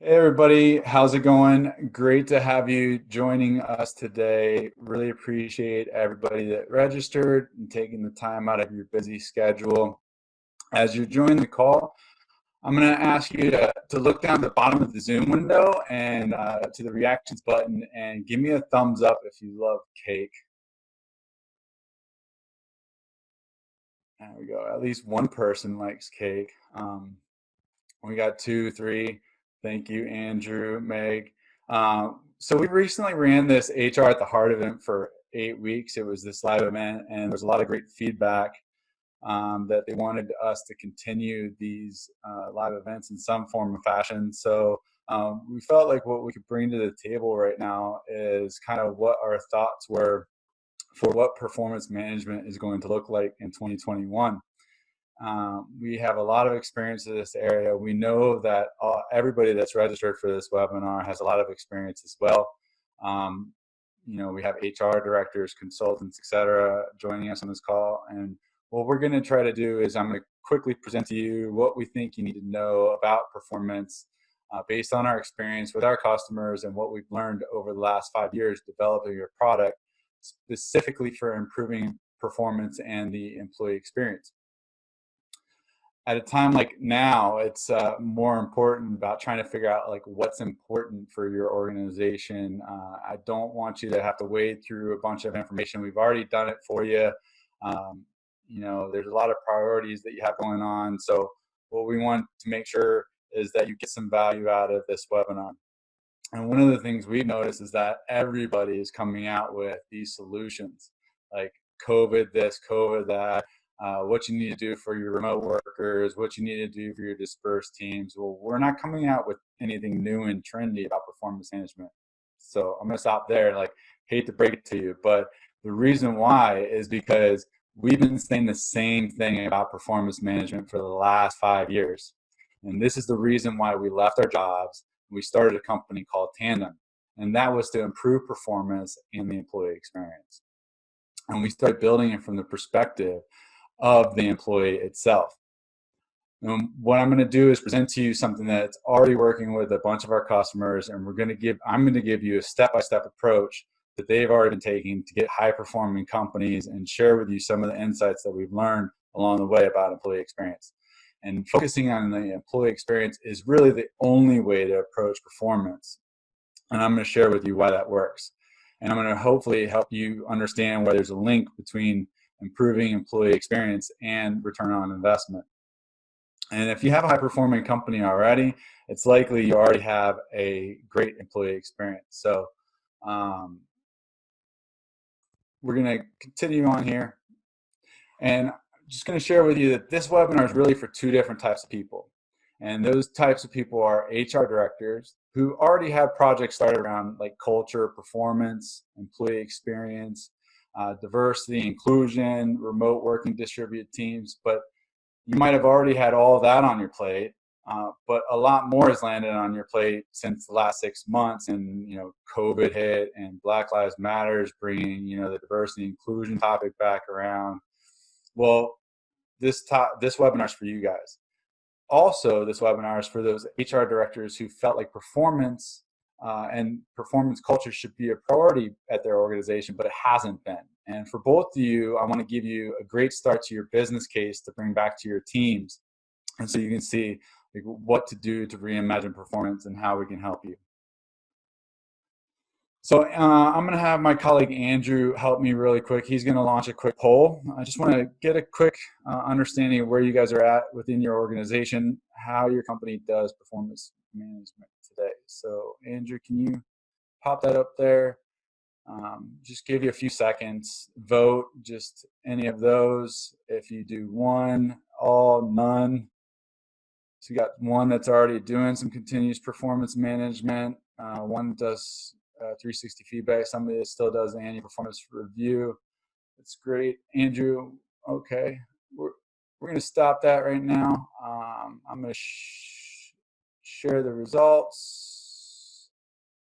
Hey everybody, how's it going? Great to have you joining us today. Really appreciate everybody that registered and taking the time out of your busy schedule. As you're joining the call, I'm going to ask you to look down at the bottom of the Zoom window and to the reactions button and give me a thumbs up if you love cake. There we go. At least one person likes cake. We got two, three. Thank you, Andrew, Meg. So we recently ran this HR at the Heart event for 8 weeks. It was this live event, and there's a lot of great feedback that they wanted us to continue these live events in some form or fashion. So we felt like what we could bring to the table right now is kind of what our thoughts were for what performance management is going to look like in 2021. We have a lot of experience in this area. We know that everybody that's registered for this webinar has a lot of experience as well. We have HR directors, consultants, etc., joining us on this call. And what we're going to try to do is I'm going to quickly present to you what we think you need to know about performance based on our experience with our customers and what we've learned over the last 5 years developing your product specifically for improving performance and the employee experience. At a time like now, it's more important about trying to figure out like what's important for your organization. I don't want you to have to wade through a bunch of information. We've already done it for you. There's a lot of priorities that you have going on. So what we want to make sure is that you get some value out of this webinar. And one of the things we've noticed is that everybody is coming out with these solutions, like COVID this, COVID that, what you need to do for your remote workers, what you need to do for your dispersed teams. Well, we're not coming out with anything new and trendy about performance management. So I'm going to stop there. Like, hate to break it to you, but the reason why is because we've been saying the same thing about performance management for the last 5 years. And this is the reason why we left our jobs. We started a company called Tandem, and that was to improve performance and the employee experience. And we started building it from the perspective of the employee itself. And what I'm going to do is present to you something that's already working with a bunch of our customers, and I'm going to give you a step-by-step approach that they've already been taking to get high-performing companies and share with you some of the insights that we've learned along the way about employee experience. And focusing on the employee experience is really the only way to approach performance. And I'm going to share with you why that works. And I'm going to hopefully help you understand why there's a link between improving employee experience and return on investment. And if you have a high-performing company already, it's likely you already have a great employee experience. So we're going to continue on here. And I'm just going to share with you that this webinar is really for two different types of people. And those types of people are HR directors who already have projects started around like culture, performance, employee experience, diversity, inclusion, remote working, distributed teams. But you might have already had all that on your plate, but a lot more has landed on your plate since the last 6 months. And COVID hit, and Black Lives Matter is bringing the diversity inclusion topic back around. Well, this webinar is for you guys. Also, this webinar is for those HR directors who felt like performance and performance culture should be a priority at their organization, but it hasn't been. And for both of you, I want to give you a great start to your business case to bring back to your teams. And so you can see like, what to do to reimagine performance and how we can help you. So I'm going to have my colleague Andrew help me really quick. He's going to launch a quick poll. I just want to get a quick understanding of where you guys are at within your organization, how your company does performance management today. So Andrew, can you pop that up there? Just give you a few seconds. Vote just any of those. If you do one, all, none. So you got one that's already doing some continuous performance management. One does 360 feedback. Somebody that still does annual performance review. That's great. Andrew, okay. We're going to stop that right now. I'm going to share the results.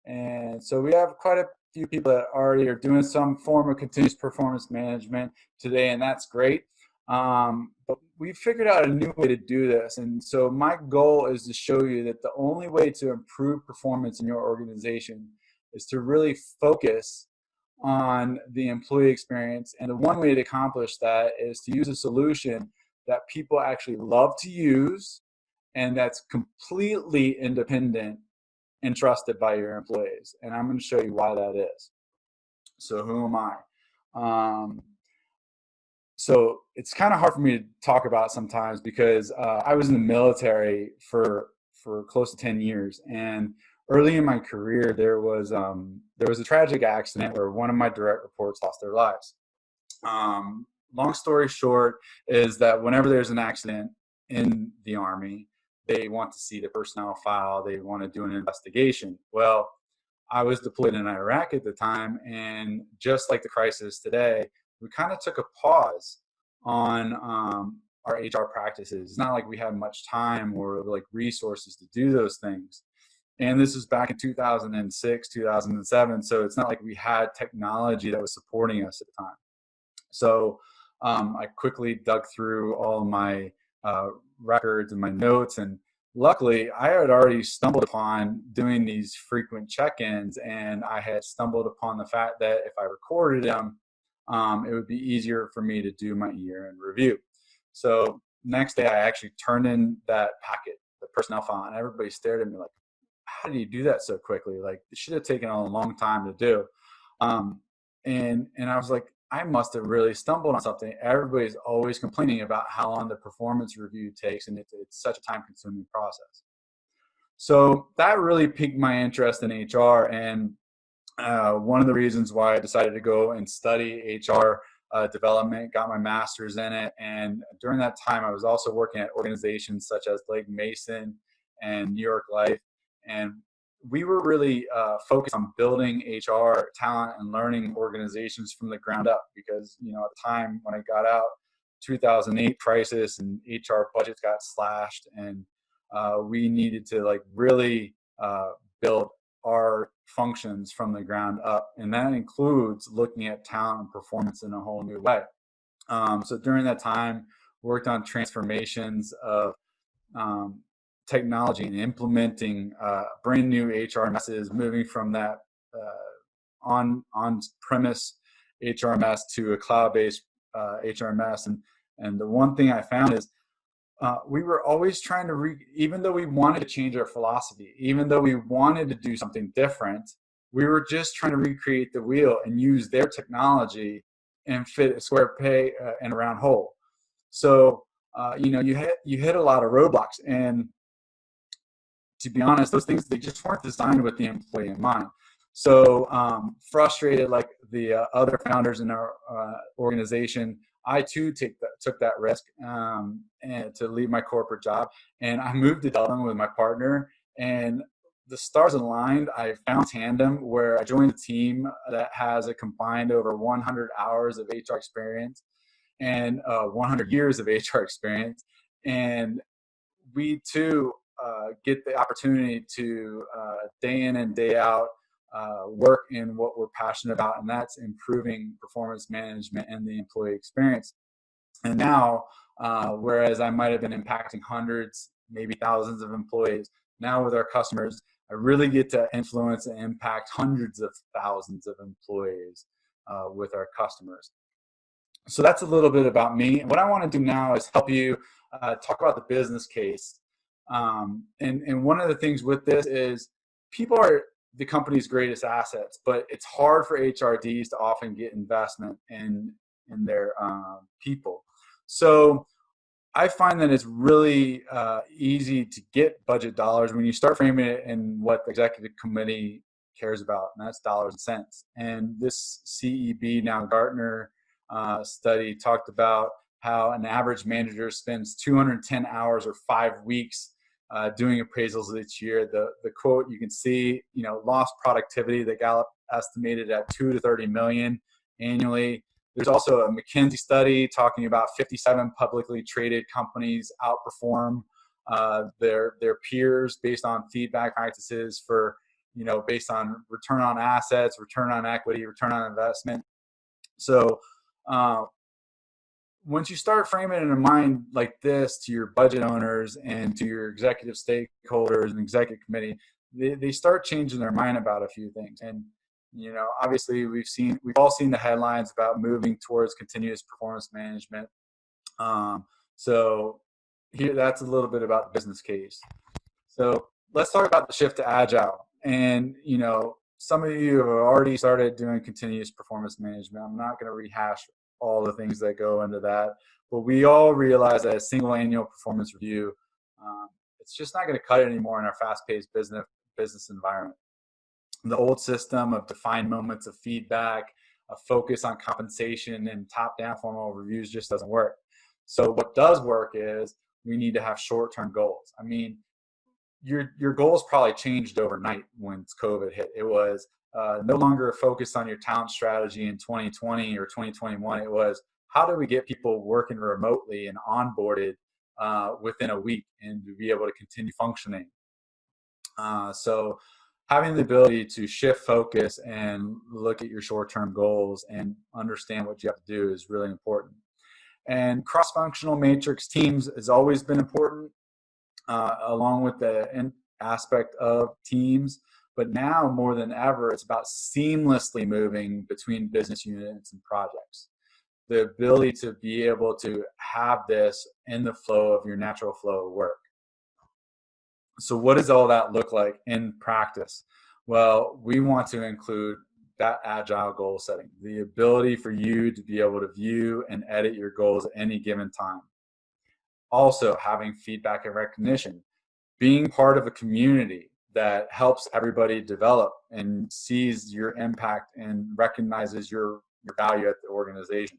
And so we have quite a few people that already are doing some form of continuous performance management today, and that's great. But we figured out a new way to do this. And so my goal is to show you that the only way to improve performance in your organization is to really focus on the employee experience. And the one way to accomplish that is to use a solution that people actually love to use and that's completely independent and trusted by your employees. And I'm going to show you why that is. So who am I? So it's kind of hard for me to talk about sometimes because I was in the military for close to 10 years, and early in my career there was a tragic accident where one of my direct reports lost their lives. Long story short is that whenever there's an accident in the Army, they want to see the personnel file, they want to do an investigation. Well, I was deployed in Iraq at the time, and just like the crisis today, we kind of took a pause on our HR practices. It's not like we had much time or like resources to do those things. And this was back in 2006, 2007. So it's not like we had technology that was supporting us at the time. So I quickly dug through all my records and my notes, and luckily I had already stumbled upon doing these frequent check-ins, and I had stumbled upon the fact that if I recorded them, it would be easier for me to do my year-end review. So next day I actually turned in that packet, the personnel file, and everybody stared at me like, how did you do that so quickly? Like, it should have taken a long time to do. And I was like, I must have really stumbled on something. Everybody's always complaining about how long the performance review takes, and it's such a time-consuming process. So that really piqued my interest in HR, and one of the reasons why I decided to go and study HR development, got my master's in it, and during that time I was also working at organizations such as Legg Mason and New York Life, and we were really focused on building HR talent and learning organizations from the ground up, because at the time when I got out, 2008 crisis, and HR budgets got slashed, and we needed to like really build our functions from the ground up, and that includes looking at talent and performance in a whole new way. So during that time, worked on transformations of technology and implementing brand new HRMSs, moving from that on-premise HRMS to a cloud-based HRMS. And the one thing I found is we were always trying to even though we wanted to change our philosophy, even though we wanted to do something different, we were just trying to recreate the wheel and use their technology and fit a square peg in a round hole. So you hit a lot of roadblocks, and to be honest, those things, they just weren't designed with the employee in mind. So frustrated like the other founders in our organization, I too took that risk and to leave my corporate job, and I moved to Dublin with my partner, and the stars aligned. I found Tandem, where I joined a team that has a combined over 100 hours of HR experience and 100 years of HR experience, and we too get the opportunity to day in and day out work in what we're passionate about, and that's improving performance management and the employee experience. And now, whereas I might have been impacting hundreds, maybe thousands of employees, now with our customers, I really get to influence and impact hundreds of thousands of employees with our customers. So that's a little bit about me. And what I want to do now is help you talk about the business case. And one of the things with this is people are the company's greatest assets, but it's hard for HRDs to often get investment in their people. So I find that it's really easy to get budget dollars when you start framing it in what the executive committee cares about, and that's dollars and cents. And this CEB, now Gartner study, talked about how an average manager spends 210 hours or 5 weeks doing appraisals each year. The quote you can see, lost productivity that Gallup estimated at 2 to 30 million annually. There's also a McKinsey study talking about 57 publicly traded companies outperform their peers based on feedback practices for, based on return on assets, return on equity, return on investment. So once you start framing it in a mind like this to your budget owners and to your executive stakeholders and executive committee, they start changing their mind about a few things. And obviously we've all seen the headlines about moving towards continuous performance management. So here, that's a little bit about the business case. So let's talk about the shift to agile. And some of you have already started doing continuous performance management. I'm not going to rehash all the things that go into that, but we all realize that a single annual performance review, it's just not going to cut it anymore in our fast-paced business environment. The old system of defined moments of feedback, a focus on compensation, and top-down formal reviews just doesn't work. So what does work is we need to have short-term goals. I mean, your goals probably changed overnight when COVID hit. It was no longer focused on your talent strategy in 2020 or 2021. It was, how do we get people working remotely and onboarded within a week and to be able to continue functioning? So having the ability to shift focus and look at your short-term goals and understand what you have to do is really important. And cross-functional matrix teams has always been important, along with the aspect of teams. But now more than ever, it's about seamlessly moving between business units and projects. The ability to be able to have this in the flow of your natural flow of work. So what does all that look like in practice? Well, we want to include that agile goal setting, the ability for you to be able to view and edit your goals at any given time. Also, having feedback and recognition, being part of a community that helps everybody develop and sees your impact and recognizes your value at the organization.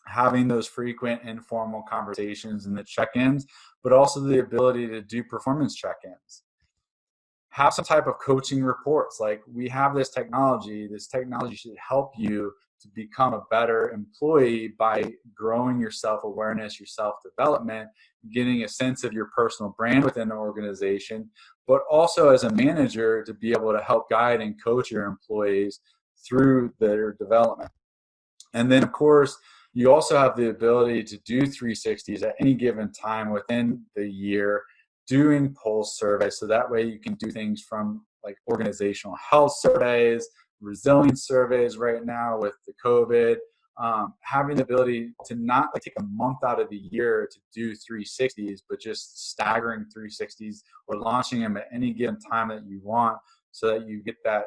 Having those frequent informal conversations and the check-ins, but also the ability to do performance check-ins. Have some type of coaching reports. Like, we have this technology should help you to become a better employee by growing your self-awareness, your self-development, getting a sense of your personal brand within the organization, but also as a manager to be able to help guide and coach your employees through their development. And then, of course, you also have the ability to do 360s at any given time within the year, doing pulse surveys. So that way you can do things from like organizational health surveys, resilience surveys right now with the COVID, having the ability to not like take a month out of the year to do 360s, but just staggering 360s or launching them at any given time that you want, so that you get that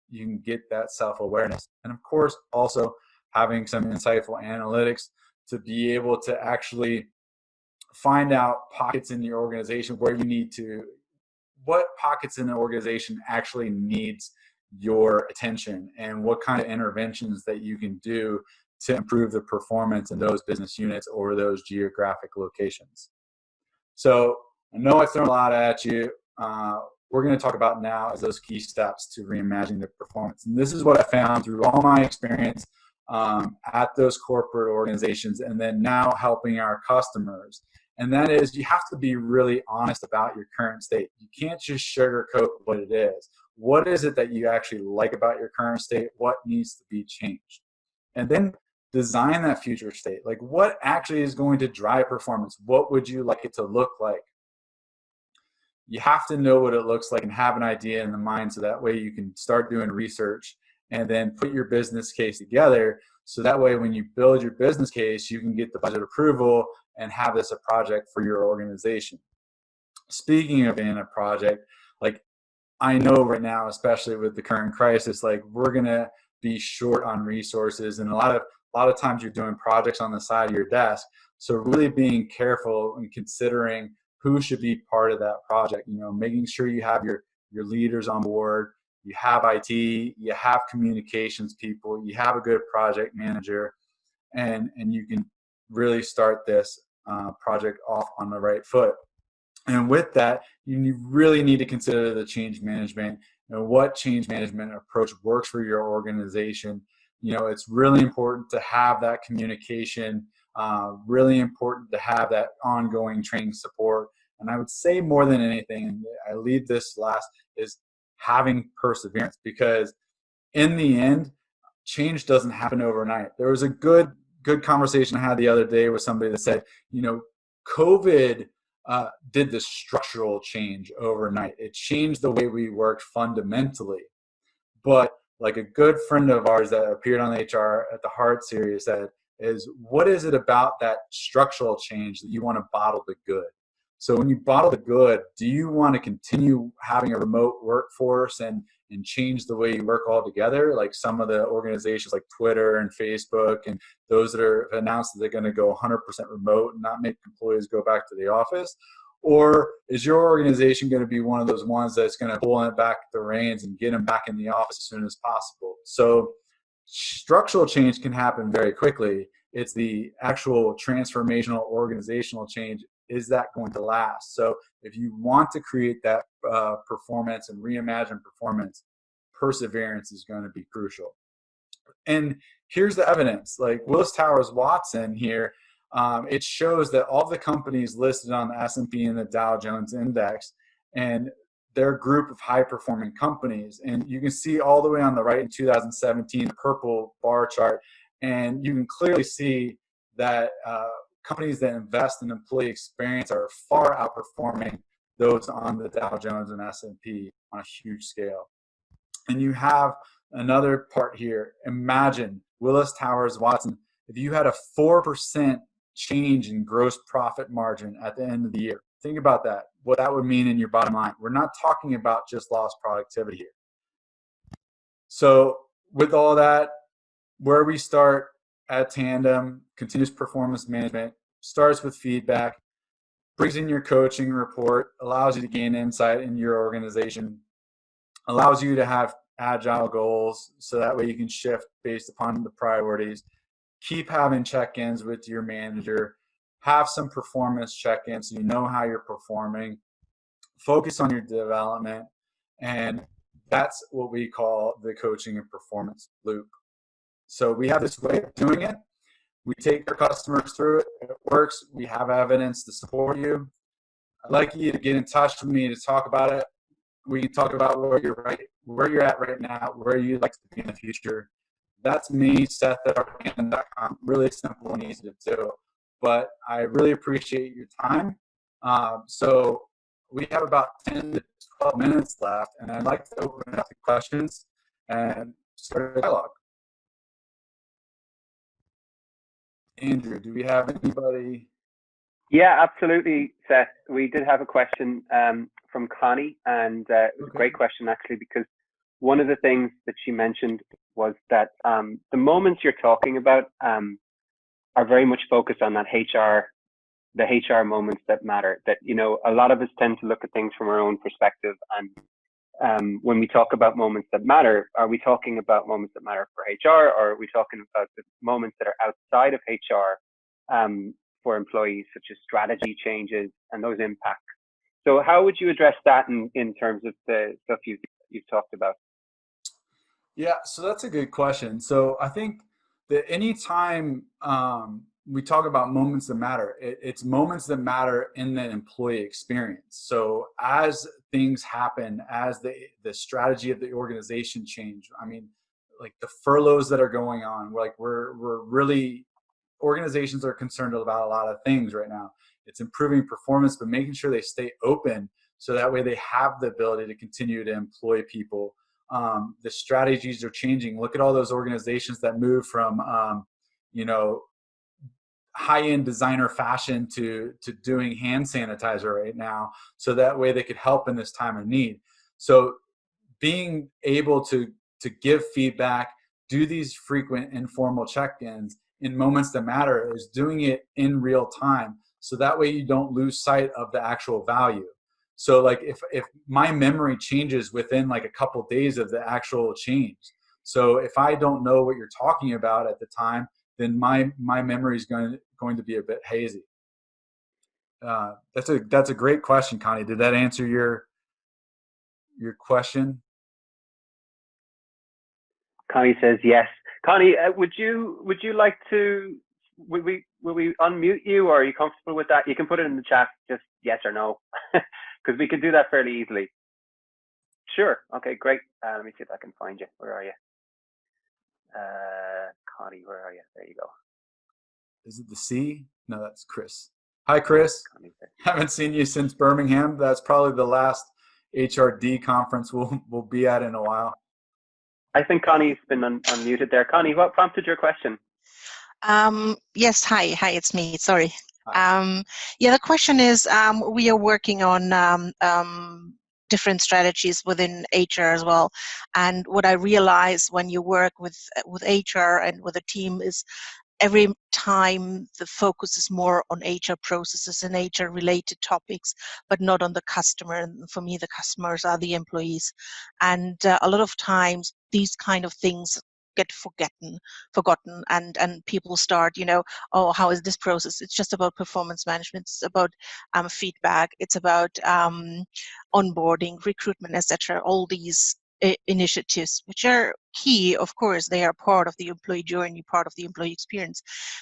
you can get that self-awareness. And of course, also having some insightful analytics to be able to actually find out pockets in your organization where you need to, what pockets in the organization actually needs your attention, and what kind of interventions that you can do to improve the performance in those business units or those geographic locations. So I know I thrown a lot at you. We're going to talk about now as those key steps to reimagining the performance. And this is what I found through all my experience at those corporate organizations, and then now helping our customers. And that is, you have to be really honest about your current state. You can't just sugarcoat what it is. What is it that you actually like about your current state? What needs to be changed? And then design that future state. Like, what actually is going to drive performance? What would you like it to look like? You have to know what it looks like and have an idea in the mind, so that way you can start doing research and then put your business case together. So that way when you build your business case, you can get the budget approval and have this a project for your organization. Speaking of being a project, like, I know right now, especially with the current crisis, like, we're gonna be short on resources, and a lot of times you're doing projects on the side of your desk. So really being careful and considering who should be part of that project. Making sure you have your leaders on board, you have IT, you have communications people, you have a good project manager, and you can really start this project off on the right foot. And with that, you really need to consider the change management and what change management approach works for your organization. It's really important to have that communication, really important to have that ongoing training support. And I would say more than anything, and I leave this last, is having perseverance, because in the end, change doesn't happen overnight. There was a good good conversation I had the other day with somebody that said, COVID did the structural change overnight. It changed the way we worked fundamentally. But like a good friend of ours that appeared on the HR at the Heart series said, is what is it about that structural change that you want to bottle the good? So when you bottle the good, do you want to continue having a remote workforce and change the way you work altogether? Like some of the organizations like Twitter and Facebook and those that are announced that they're going to go 100% remote and not make employees go back to the office? Or is your organization going to be one of those ones that's going to pull it back the reins and get them back in the office as soon as possible? So structural change can happen very quickly. It's the actual transformational organizational change. Is that going to last? So if you want to create that performance and reimagine performance, perseverance is going to be crucial. And here's the evidence. Like Willis Towers Watson here, it shows that all the companies listed on the S&P and the Dow Jones Index, and their group of high-performing companies. And you can see all the way on the right in 2017, the purple bar chart, and you can clearly see that companies that invest in employee experience are far outperforming those on the Dow Jones and S&P on a huge scale. And you have another part here. Imagine Willis Towers Watson, if you had a 4% change in gross profit margin at the end of the year. Think about that, what that would mean in your bottom line. We're not talking about just lost productivity here. So with all that, where we start at Tandem, continuous performance management, starts with feedback, brings in your coaching report, allows you to gain insight in your organization, allows you to have agile goals so that way you can shift based upon the priorities, keep having check-ins with your manager, have some performance check-ins so you know how you're performing, focus on your development, and that's what we call the coaching and performance loop. So we have this way of doing it. We take our customers through it. It works. We have evidence to support you. I'd like you to get in touch with me to talk about it. We can talk about where you're at right now, where you'd like to be in the future. That's me, Seth at artandem.com. Really simple and easy to do. But I really appreciate your time. So we have about 10 to 12 minutes left, and I'd like to open it up to questions and start a dialogue. Andrew, do we have anybody? Yeah, absolutely, Seth. We did have a question from Connie, and it was a great question actually, because one of the things that she mentioned was that the moments you're talking about are very much focused on that the HR moments that matter. That, a lot of us tend to look at things from our own perspective, and when we talk about moments that matter, are we talking about moments that matter for HR, or are we talking about the moments that are outside of HR for employees, such as strategy changes and those impacts? So how would you address that in terms of the stuff you've talked about? Yeah, so that's a good question. So I think that anytime we talk about moments that matter, it's moments that matter in the employee experience. So as things happen, as the strategy of the organization change, I mean, like the furloughs that are going on, we're really, organizations are concerned about a lot of things right now. It's improving performance, but making sure they stay open so that way they have the ability to continue to employ people. The strategies are changing. Look at all those organizations that move from, high-end designer fashion to doing hand sanitizer right now, so that way they could help in this time of need. So being able to give feedback, do these frequent informal check-ins in moments that matter, is doing it in real time, so that way you don't lose sight of the actual value. So like if my memory changes within like a couple days of the actual change, so if I don't know what you're talking about at the time, then my memory is going to be a bit hazy. That's a great question, Connie. Did that answer your question? Connie says yes. Connie, would you like to? Will we unmute you, or are you comfortable with that? You can put it in the chat, just yes or no, because we can do that fairly easily. Sure. Okay, great. Let me see if I can find you. Where are you? Connie, where are you? There you go. is it the C? No, that's Chris. Hi, Chris. Haven't seen you since Birmingham. That's probably the last HRD conference we'll be at in a while. I think Connie's been unmuted there. Connie, what prompted your question? Yes, hi, it's me. Sorry. Yeah, the question is, we are working on different strategies within HR as well, and what I realize when you work with HR and with a team is every time the focus is more on HR processes and HR related topics, but not on the customer. And for me, the customers are the employees. And a lot of times these kind of things get forgotten and people start, oh, how is this process? It's just about performance management. It's about feedback. It's about onboarding, recruitment, etc. All these initiatives, which are key, of course, they are part of the employee journey, part of the employee experience,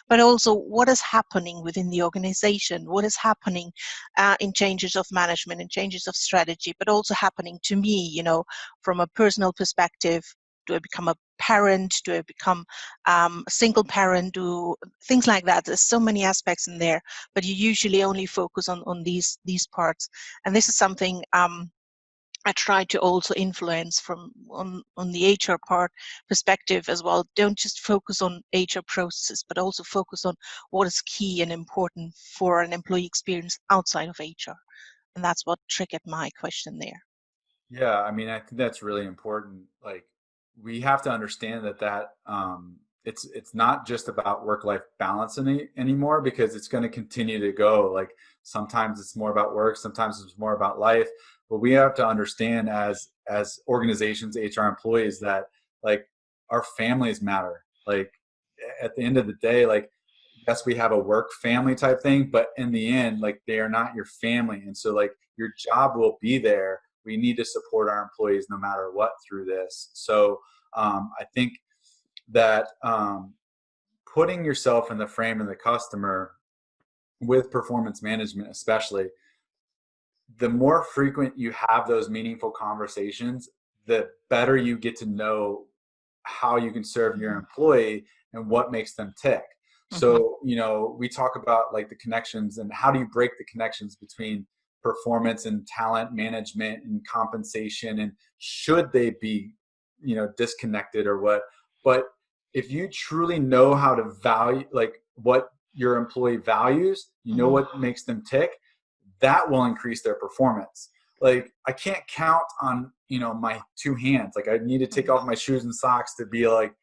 but also what is happening within the organization, what is happening in changes of management and changes of strategy, but also happening to me, from a personal perspective. Do I become a parent? Do I become a single parent? Do things like that? There's so many aspects in there, but you usually only focus on these parts, and this is something I try to also influence from on the HR part perspective as well. Don't just focus on HR processes, but also focus on what is key and important for an employee experience outside of HR. And that's what triggered my question there. Yeah, I mean, I think that's really important. Like, we have to understand that it's not just about work-life balance anymore, because it's going to continue to go. Like, sometimes it's more about work, sometimes it's more about life. But we have to understand as organizations, HR employees, that like our families matter. Like, at the end of the day, like, yes, we have a work family type thing, but in the end, like, they are not your family. And so like your job will be there. We need to support our employees no matter what through this. So I think that putting yourself in the frame of the customer with performance management, especially, the more frequent you have those meaningful conversations, the better you get to know how you can serve your employee and what makes them tick. So, we talk about like the connections and how do you break the connections between performance and talent management and compensation, and should they be, disconnected or what? But if you truly know how to value, like what your employee values, what makes them tick, that will increase their performance. Like, I can't count on, my two hands. Like, I need to take off my shoes and socks to be like,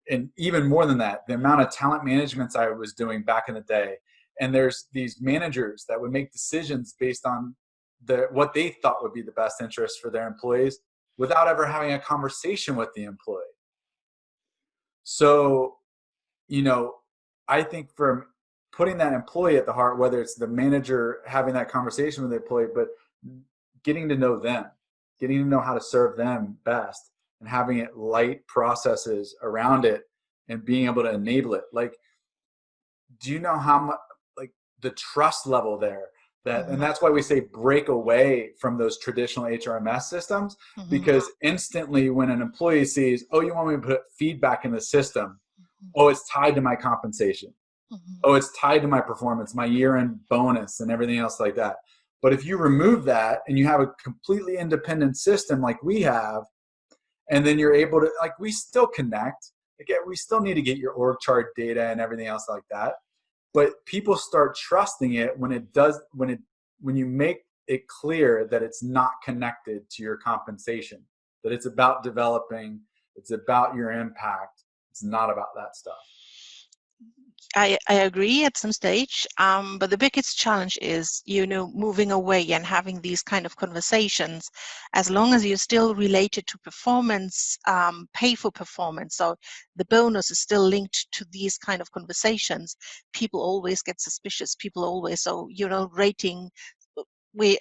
and even more than that, the amount of talent managements I was doing back in the day. And there's these managers that would make decisions based on what they thought would be the best interest for their employees without ever having a conversation with the employee. So, I think from putting that employee at the heart, whether it's the manager having that conversation with the employee, but getting to know them, getting to know how to serve them best, and having it light processes around it and being able to enable it. Like, do you know how much, like, the trust level there, and that's why we say break away from those traditional HRMS systems, because instantly when an employee sees, oh, you want me to put feedback in the system, oh, it's tied to my compensation. Oh, it's tied to my performance, my year-end bonus and everything else like that. But if you remove that and you have a completely independent system like we have, and then you're able to, like, we still connect. Again, we still need to get your org chart data and everything else like that. But people start trusting it when you make it clear that it's not connected to your compensation, that it's about developing, it's about your impact. It's not about that stuff. I agree at some stage, but the biggest challenge is, moving away and having these kind of conversations. As long as you're still related to performance, pay for performance, so the bonus is still linked to these kind of conversations, people always get suspicious. People always, so, rating. We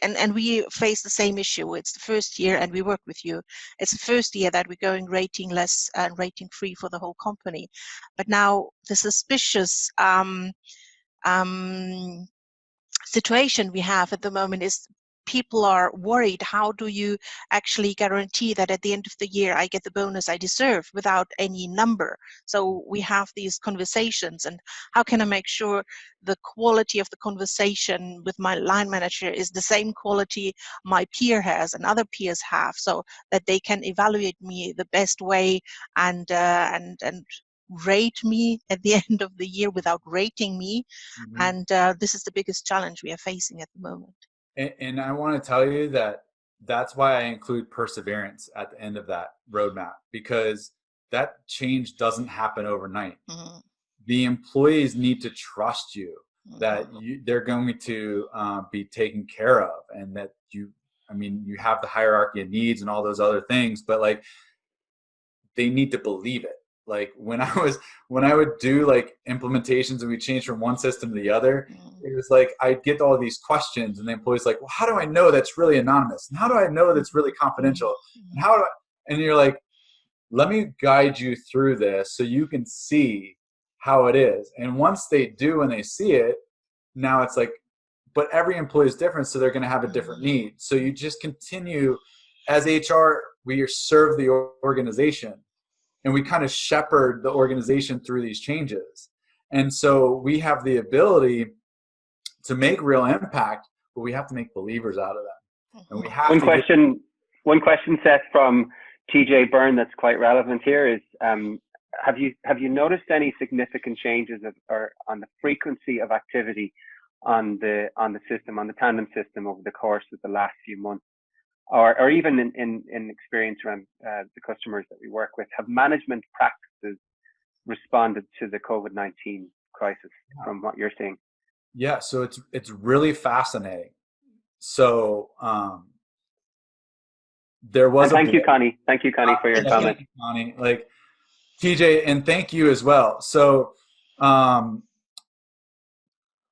face the same issue. It's the first year, and we work with you. It's the first year that we're going rating less and rating free for the whole company. But now the suspicious situation we have at the moment is people are worried, how do you actually guarantee that at the end of the year I get the bonus I deserve without any number? So we have these conversations, and how can I make sure the quality of the conversation with my line manager is the same quality my peer has and other peers have, so that they can evaluate me the best way and rate me at the end of the year without rating me. And this is the biggest challenge we are facing at the moment. And I want to tell you that that's why I include perseverance at the end of that roadmap, because that change doesn't happen overnight. Mm-hmm. The employees need to trust you that Mm-hmm. they're going to be taken care of, and that you have the hierarchy of needs and all those other things, but like they need to believe it. Like when I would do like implementations and we changed from one system to the other, it was like I'd get all these questions and the employees like, well, how do I know that's really anonymous? And how do I know that's really confidential? And how do I, and you're like, let me guide you through this so you can see how it is. And once they do and they see it, now it's like, but every employee is different, so they're going to have a different need. So you just continue as HR, we serve the organization, and we kind of shepherd the organization through these changes. And so we have the ability to make real impact, but we have to make believers out of them. And we have one question, Seth, from TJ Byrne that's quite relevant here is, have you noticed any significant changes or on the frequency of activity on the system, on the Tandem system over the course of the last few months? Or even in experience around the customers that we work with, have management practices responded to the COVID-19 crisis from what you're seeing? Yeah, so it's really fascinating. So there was and thank you, Connie. Thank you, Connie, for your comment. Thank you, Connie. Like TJ, and thank you as well. So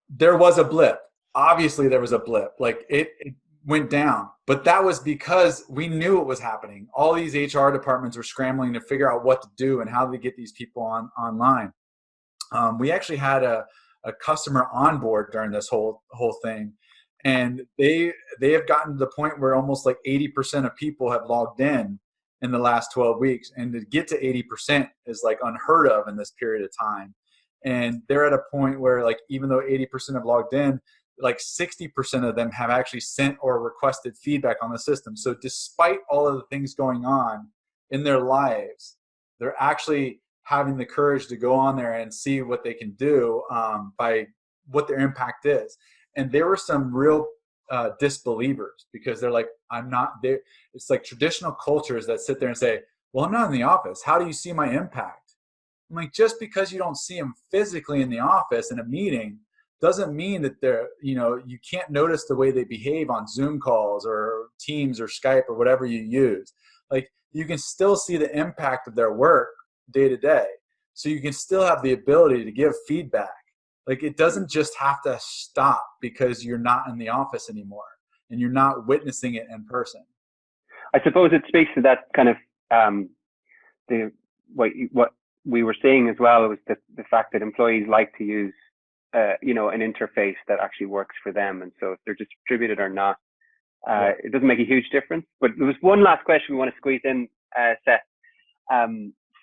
there was a blip. Obviously, there was a blip. Like it went down, but that was because we knew it was happening. All these HR departments were scrambling to figure out what to do and how to get these people online. We actually had a customer on board during this whole thing, and they have gotten to the point where almost like 80% of people have logged in the last 12 weeks, and to get to 80% is like unheard of in this period of time. And they're at a point where, like, even though 80% have logged in, like 60% of them have actually sent or requested feedback on the system. So despite all of the things going on in their lives, they're actually having the courage to go on there and see what they can do by what their impact is. And there were some real disbelievers, because they're like, I'm not there. It's like traditional cultures that sit there and say, well, I'm not in the office. How do you see my impact? I'm like, just because you don't see them physically in the office in a meeting doesn't mean that they're, you can't notice the way they behave on Zoom calls or Teams or Skype or whatever you use. Like, you can still see the impact of their work day to day. So you can still have the ability to give feedback. Like, it doesn't just have to stop because you're not in the office anymore and you're not witnessing it in person. I suppose it speaks to that kind of what we were seeing as well, was the fact that employees like to use an interface that actually works for them. And so if they're distributed or not, it doesn't make a huge difference. But there was one last question we want to squeeze in, Seth,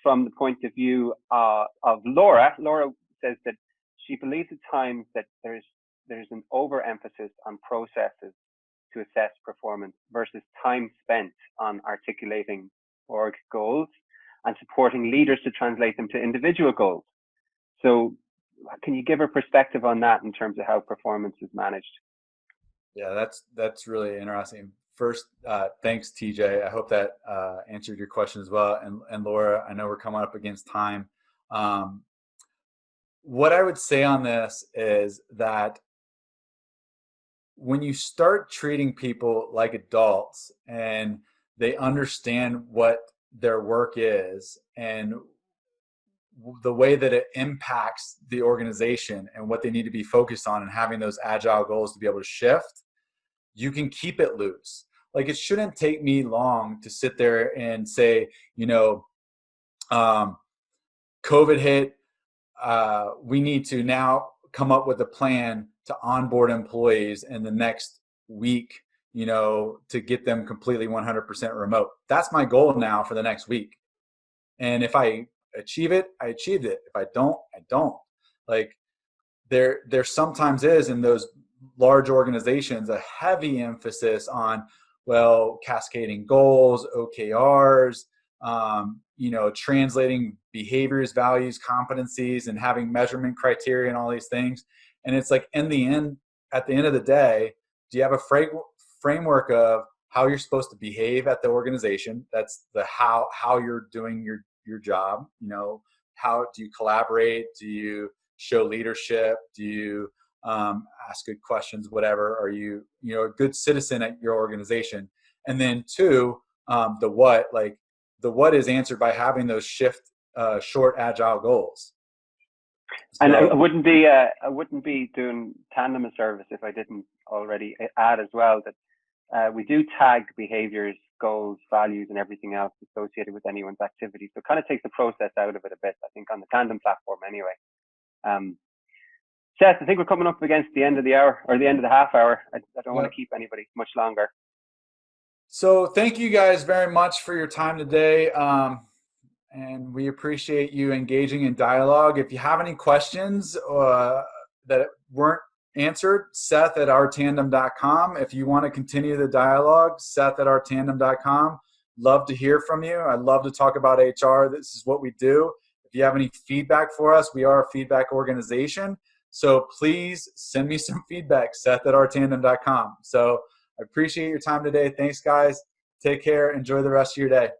from the point of view of Laura. Laura says that she believes at times that there's an overemphasis on processes to assess performance versus time spent on articulating org goals and supporting leaders to translate them to individual goals. So can you give her perspective on that in terms of how performance is managed? Yeah, that's really interesting. First, thanks, TJ. I hope that answered your question as well. And Laura, I know we're coming up against time. What I would say on this is that when you start treating people like adults and they understand what their work is and the way that it impacts the organization and what they need to be focused on, and having those agile goals to be able to shift, you can keep it loose. Like, it shouldn't take me long to sit there and say, COVID hit, we need to now come up with a plan to onboard employees in the next week to get them completely 100% remote. That's my goal now for the next week. And if I achieve it, I achieved it. If I don't, I don't. Like there sometimes is in those large organizations a heavy emphasis on, well, cascading goals, OKRs, translating behaviors, values, competencies, and having measurement criteria and all these things. And it's like at the end of the day, do you have a framework of how you're supposed to behave at the organization? That's the how you're doing your job. How do you collaborate? Do you show leadership? Do you ask good questions? Whatever. Are you a good citizen at your organization? And then two, the what. Like the what is answered by having those short agile goals. And I wouldn't be doing Tandem a service if I didn't already add as well that we do tag behaviors, goals, values, and everything else associated with anyone's activity. So it kind of takes the process out of it a bit, I think, on the Tandem platform anyway. Seth, I think we're coming up against the end of the hour, or the end of the half hour. I don't want to keep anybody much longer. So thank you guys very much for your time today. And we appreciate you engaging in dialogue. If you have any questions that weren't answered, Seth@ourtandem.com. If you want to continue the dialogue, Seth@ourtandem.com. Love to hear from you. I'd love to talk about HR. This is what we do. If you have any feedback for us, we are a feedback organization. So please send me some feedback, Seth@ourtandem.com. So I appreciate your time today. Thanks, guys. Take care. Enjoy the rest of your day.